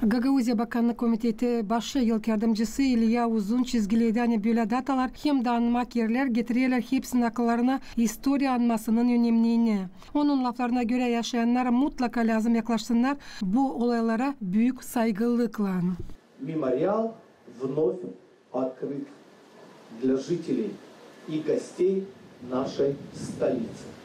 Гагаузия Баканлык комитети башы ел yardımcısı Илья Uzun çizgileyden böyle datalar hem de anmak yerler getirirler hepsinin akıllarına historia anmasının önemliğini. Onun laflarına göre yaşayanlar mutlaka lazım yaklaşsınlar bu olaylara büyük saygılılıkla. Мемориал вновь открыт для жителей и гостей нашей столицы.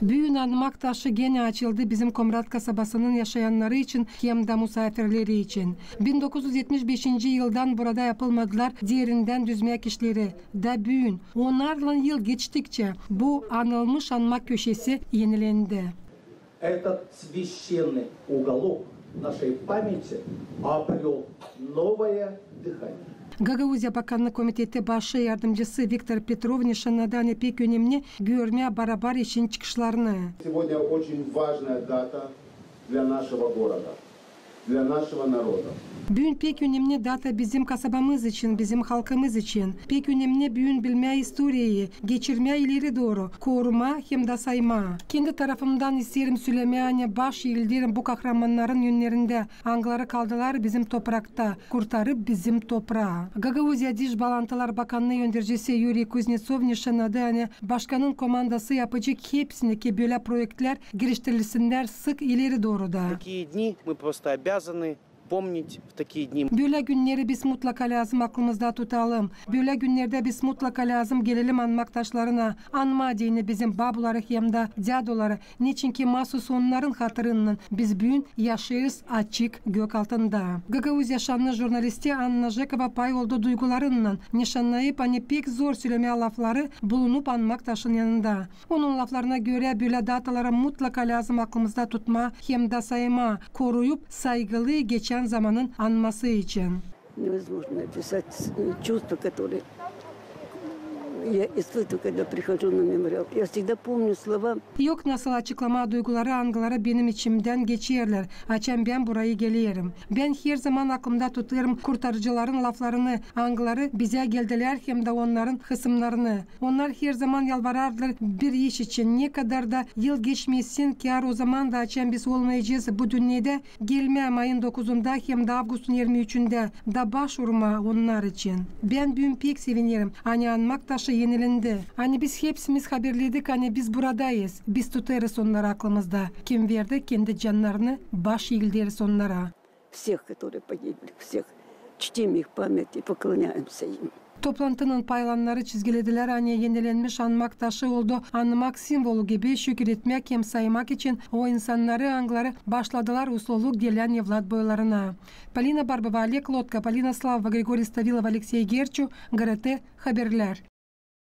Büyün anmak taşı gene açıldı bizim Komrat kasabasının yaşayanları için hem de misafirleri için. 1975 yıldan burada yapılmadılar diğerinden düzmek işleri da büyün. Onlarla yıl geçtikçe bu anılmış anmak köşesi yenilendi. Этот священный уголок нашей памяти обрел новое дыхание. Гагаузия Bakanlık Komiteti Başı Yardımcısı Viktor Petrov nişanladan pek önemli görme barabar için çıkışlarını. Сегодня очень важная дата для нашего города, для нашего народа. Bugün pek önemli data bizim kasabamız için, bizim halkımız için. Pek önemli bugün bilme historiyayı, geçirme ileri doğru, koruma hem de sayma. Kendi tarafımdan isterim söylemeye baş eğildirim bu kahramanların yönlerinde. Angları kaldılar bizim toprakta, kurtarıp bizim toprağı. Gagauzia Diş Bağlantılar Bakanlığı Yöneticisi Yuriy Kuznetsov nişanladı. Başkanın komandası yapacak hepsini ki böyle projeler giriştirilsinler sık ileri doğru da. Такие дни мы просто обязаны помнить в такие дни. Böyle günleri biz mutlaka lazım aklımızda tutalım. Böyle günlerde biz mutlaka lazım gelelim anmak taşlarına. Anma dini bizim babuları hem de dadoları. Niçin ki mahsus onların hatırının biz bugün yaşayız açık gök altında. Gagauzia şanlı jurnalisti Anna Jekova pay oldu duygularından. Nişanlayıp hani pek zor söyleme lafları bulunup anmak taşın yanında. Onun laflarına göre böyle datalara mutlaka lazım aklımızda tutma hem de sayma. Koruyup saygılı geçen zamanın anması için. Невозможно описать чувства, которые я испытываю, когда прихожу на мемориал. Я всегда помню слова. Yok nasıl açıklama duyguları, anıları benim içimden geçerler. Açan ben burayı geliyorum. Ben her zaman aklımda tutarım kurtarıcıların laflarını, anıları bize geldiler hem de onların kısımlarını. Onlar her zaman yalvararlar bir iş için. Ne kadar da yıl geçmesin ki o zaman da açan biz olmayacağız. Bu dünyada gelmem ayın 9'unda hem de Ağustos'un 23'ünde da başvurma onlar için. Ben bugün pek sevinirim. Hani anmak taşı yenilendi. Hani biz hepsimiz haberledik hani biz buradayız. Biz tutarız onları aklımızda. Kim verdi kendi canlarını baş eğildiriz onlara. Всех, которые погибли, всех. Чтим их память и поклоняемся им. Toplantının paylanları çizgilediler hani yenilenmiş anmak taşı oldu. Anmak simvolu gibi şükür etmek hem saymak için o insanları anıları başladılar usuluk gelen evlat boylarına. Polina Barbova, Oleg Lotka, Polina Slavova, Grigoriy Stavilov, Alexey Gerchu, GRT Haberler.